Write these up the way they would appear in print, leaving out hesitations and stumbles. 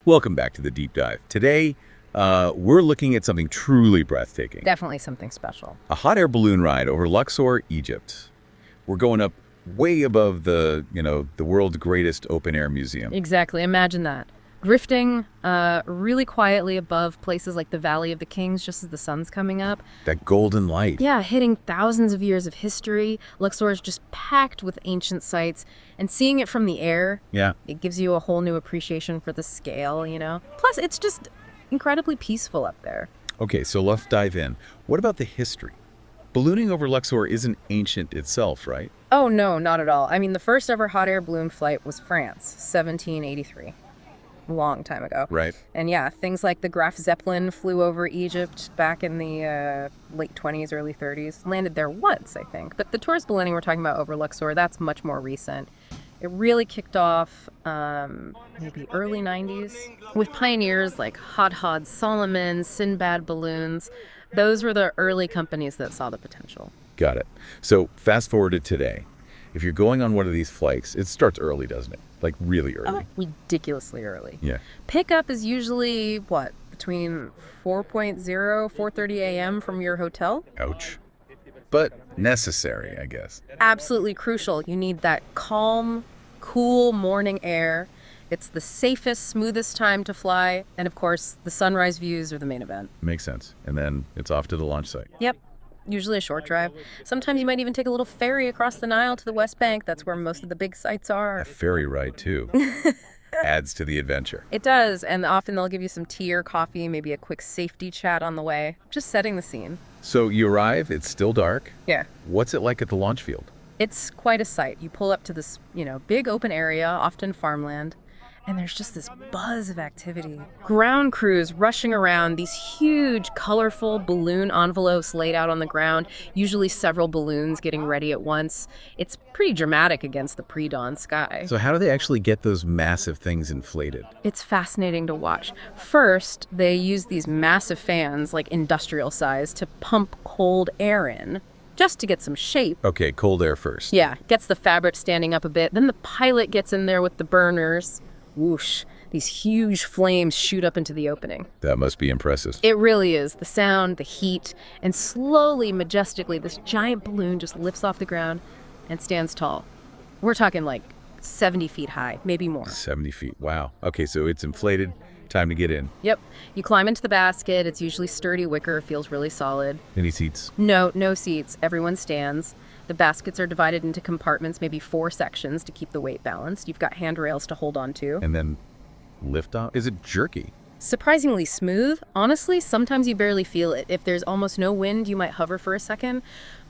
Welcome back to the deep dive. Today, we're looking at something truly breathtaking. Definitely something special. A hot air balloon ride over Luxor, Egypt. We're going up way above the world's greatest open air museum. Exactly. Imagine that. Drifting really quietly above places like the Valley of the Kings just as the sun's coming up. That golden light. Yeah, hitting thousands of years of history. Luxor is just packed with ancient sites. And seeing it from the air, Yeah. it gives you a whole new appreciation for the scale. Plus, it's just incredibly peaceful up there. Okay, so let's dive in. What about the history? Ballooning over Luxor isn't ancient itself, right? Oh, no, not at all. I mean, the first ever hot air balloon flight was France, 1783. A long time ago. Right. And yeah, things like the Graf Zeppelin flew over Egypt back in the late 20s, early 30s. Landed there once, I think. But the tourist ballooning we're talking about over Luxor, that's much more recent. It really kicked off maybe early 90s with pioneers like Hod Solomon, Sinbad Balloons. Those were the early companies that saw the potential. Got it. So fast forward to today. If you're going on one of these flights, it starts early, doesn't it? Like really early. Oh, ridiculously early. Yeah. Pickup is usually, between 4:30 a.m. from your hotel? Ouch. But necessary, I guess. Absolutely crucial. You need that calm, cool morning air. It's the safest, smoothest time to fly. And of course, the sunrise views are the main event. Makes sense. And then it's off to the launch site. Yep. Usually a short drive. Sometimes you might even take a little ferry across the Nile to the West Bank. That's where most of the big sites are. A ferry ride, too. Adds to the adventure. It does. And often they'll give you some tea or coffee, maybe a quick safety chat on the way. Just setting the scene. So you arrive, it's still dark. Yeah. What's it like at the launch field? It's quite a sight. You pull up to this, big open area, often farmland, and there's just this buzz of activity. Ground crews rushing around, these huge, colorful balloon envelopes laid out on the ground, usually several balloons getting ready at once. It's pretty dramatic against the pre-dawn sky. So how do they actually get those massive things inflated? It's fascinating to watch. First, they use these massive fans, like industrial size, to pump cold air in, just to get some shape. Okay, cold air first. Yeah, gets the fabric standing up a bit. Then the pilot gets in there with the burners. Whoosh, these huge flames shoot up into the opening. That must be impressive. It really is. The sound, the heat, and slowly, majestically, this giant balloon just lifts off the ground and stands tall. We're talking like 70 feet high, maybe more. 70 feet, wow. Okay, so it's inflated, time to get in. Yep. You climb into the basket. It's usually sturdy wicker, feels really solid. Any seats? No seats. Everyone stands. The baskets are divided into compartments, maybe 4 sections to keep the weight balanced. You've got handrails to hold on to. And then lift off? Is it jerky? Surprisingly smooth. Honestly, sometimes you barely feel it. If there's almost no wind, you might hover for a second.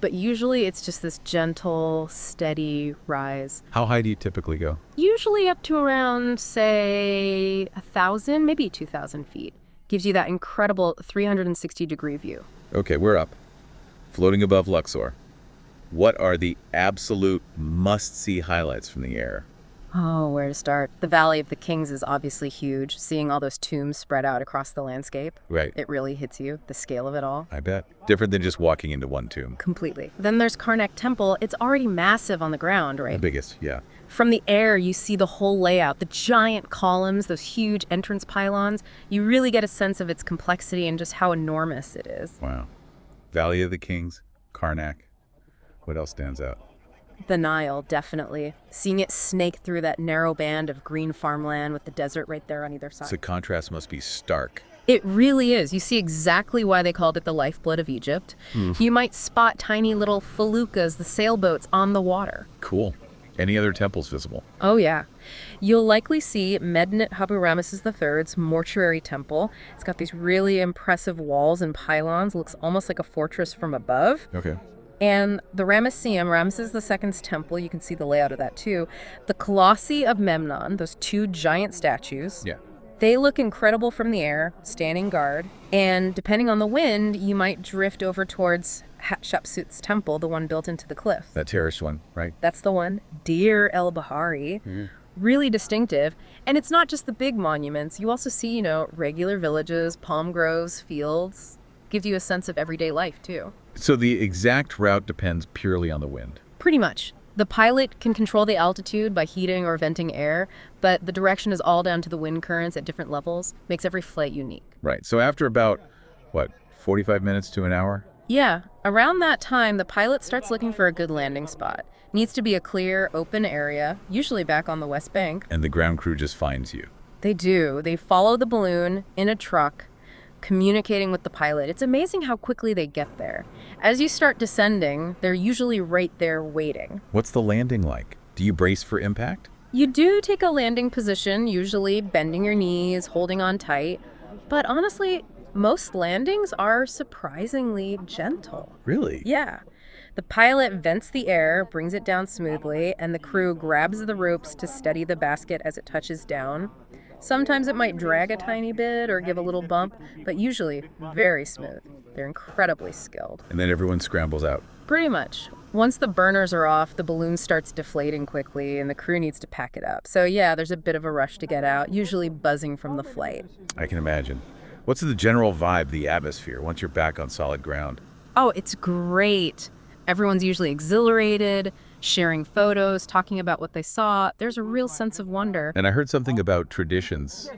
But usually it's just this gentle, steady rise. How high do you typically go? Usually up to around, say, 1,000, maybe 2,000 feet. Gives you that incredible 360-degree view. Okay, we're up. Floating above Luxor. What are the absolute must-see highlights from the air? Oh, where to start? The Valley of the Kings is obviously huge. Seeing all those tombs spread out across the landscape. Right. It really hits you, the scale of it all. I bet. Different than just walking into one tomb. Completely. Then there's Karnak Temple. It's already massive on the ground, right? The biggest, yeah. From the air, you see the whole layout, the giant columns, those huge entrance pylons. You really get a sense of its complexity and just how enormous it is. Wow. Valley of the Kings, Karnak. What else stands out? The Nile, definitely. Seeing it snake through that narrow band of green farmland with the desert right there on either side. So contrast must be stark. It really is. You see exactly why they called it the lifeblood of Egypt. You might spot tiny little feluccas, the sailboats, on the water. Cool. Any other temples visible? Oh, yeah. You'll likely see Medinet Habu Ramesses III's mortuary temple. It's got these really impressive walls and pylons. Looks almost like a fortress from above. Okay. And the Ramesseum, Ramesses II's temple, you can see the layout of that too. The Colossi of Memnon, those 2 giant statues. Yeah. They look incredible from the air, standing guard. And depending on the wind, you might drift over towards Hatshepsut's temple, the one built into the cliff. That terraced one, right? That's the one. Deir el Bahari. Really distinctive. And it's not just the big monuments. You also see, regular villages, palm groves, fields. Gives you a sense of everyday life, too. So the exact route depends purely on the wind. Pretty much. The pilot can control the altitude by heating or venting air, but the direction is all down to the wind currents at different levels, makes every flight unique. Right. So after about, what, 45 minutes to an hour? Yeah, around that time, the pilot starts looking for a good landing spot. Needs to be a clear, open area, usually back on the West Bank. And the ground crew just finds you. They do. They follow the balloon in a truck, communicating with the pilot. It's amazing how quickly they get there. As you start descending, they're usually right there waiting. What's the landing like? Do you brace for impact? You do take a landing position, usually bending your knees, holding on tight. But honestly, most landings are surprisingly gentle. Really? Yeah. The pilot vents the air, brings it down smoothly, and the crew grabs the ropes to steady the basket as it touches down. Sometimes it might drag a tiny bit or give a little bump, but usually very smooth. They're incredibly skilled. And then everyone scrambles out. Pretty much. Once the burners are off, the balloon starts deflating quickly and the crew needs to pack it up. So yeah, there's a bit of a rush to get out, usually buzzing from the flight. I can imagine. What's the general vibe, the atmosphere, once you're back on solid ground? Oh, it's great. Everyone's usually exhilarated, sharing photos, talking about what they saw. There's a real sense of wonder. And I heard something about traditions,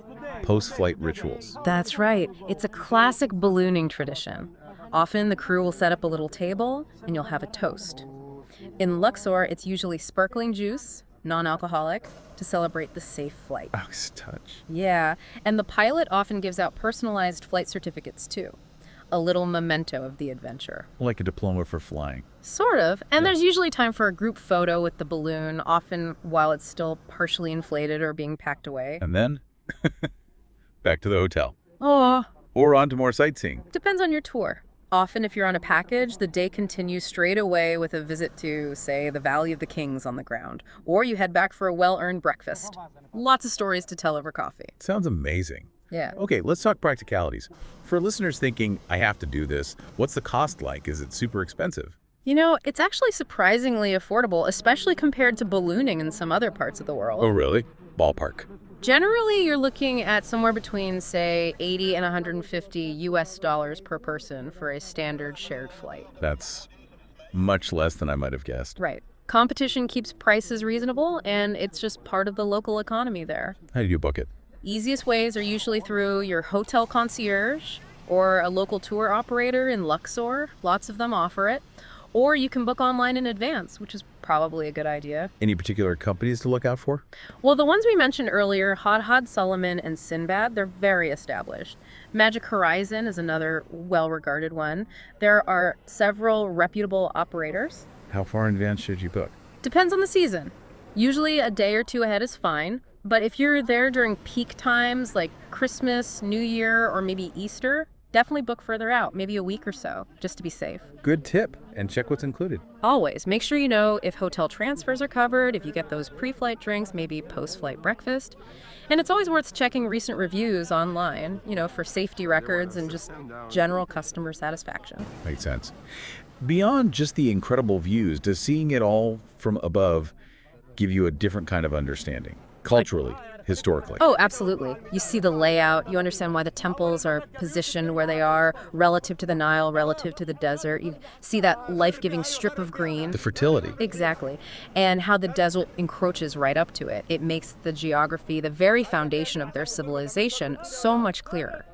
post-flight rituals. That's right. It's a classic ballooning tradition. Often the crew will set up a little table and you'll have a toast. In Luxor, it's usually sparkling juice, non-alcoholic, to celebrate the safe flight. Oh, touch. Yeah, and the pilot often gives out personalized flight certificates too. A little memento of the adventure. Like a diploma for flying. Sort of. And there's usually time for a group photo with the balloon, often while it's still partially inflated or being packed away. And then, back to the hotel. Oh, Or on to more sightseeing. depends on your tour. Often, if you're on a package, the day continues straight away with a visit to, say, the Valley of the Kings on the ground. Or you head back for a well-earned breakfast. Lots of stories to tell over coffee. Sounds amazing. Yeah. Okay, let's talk practicalities. For listeners thinking, I have to do this, what's the cost like? Is it super expensive? You know, it's actually surprisingly affordable, especially compared to ballooning in some other parts of the world. Oh, really? Ballpark. Generally, you're looking at somewhere between, say, 80 and 150 US dollars per person for a standard shared flight. That's much less than I might have guessed. Right. Competition keeps prices reasonable, and it's just part of the local economy there. How do you book it? Easiest ways are usually through your hotel concierge or a local tour operator in Luxor. Lots of them offer it. Or you can book online in advance, which is probably a good idea. Any particular companies to look out for? Well, the ones we mentioned earlier, Hadhad Suleiman and Sinbad, they're very established. Magic Horizon is another well-regarded one. There are several reputable operators. How far in advance should you book? Depends on the season. Usually a day or two ahead is fine, but if you're there during peak times like Christmas, New Year, or maybe Easter, definitely book further out, maybe a week or so, just to be safe. Good tip. And check what's included. Always. Make sure you know if hotel transfers are covered, if you get those pre-flight drinks, maybe post-flight breakfast. And it's always worth checking recent reviews online, for safety records and just general customer satisfaction. Makes sense. Beyond just the incredible views, does seeing it all from above give you a different kind of understanding? Culturally, historically? Oh, absolutely. You see the layout. You understand why the temples are positioned where they are relative to the Nile, relative to the desert. You see that life-giving strip of green. The fertility. Exactly. And how the desert encroaches right up to it. It makes the geography, the very foundation of their civilization, so much clearer.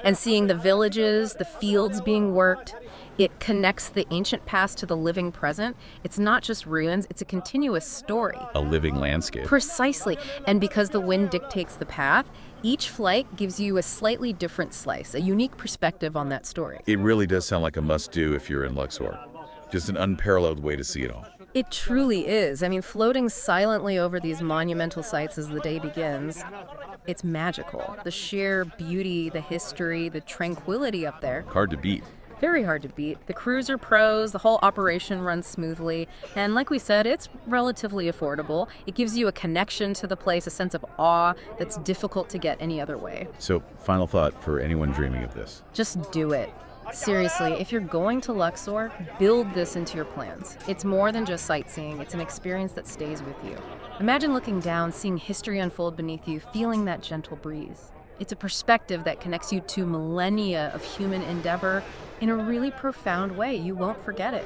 And seeing the villages, the fields being worked, it connects the ancient past to the living present. It's not just ruins, it's a continuous story. A living landscape. Precisely. And because the wind dictates the path, each flight gives you a slightly different slice, a unique perspective on that story. It really does sound like a must-do if you're in Luxor. Just an unparalleled way to see it all. It truly is. I mean, floating silently over these monumental sites as the day begins, it's magical. The sheer beauty, the history, the tranquility up there. Hard to beat. Very hard to beat. The crews are pros, the whole operation runs smoothly, and like we said, it's relatively affordable. It gives you a connection to the place, a sense of awe that's difficult to get any other way. So, final thought for anyone dreaming of this. Just do it. Seriously, if you're going to Luxor, build this into your plans. It's more than just sightseeing, it's an experience that stays with you. Imagine looking down, seeing history unfold beneath you, feeling that gentle breeze. It's a perspective that connects you to millennia of human endeavor in a really profound way. You won't forget it.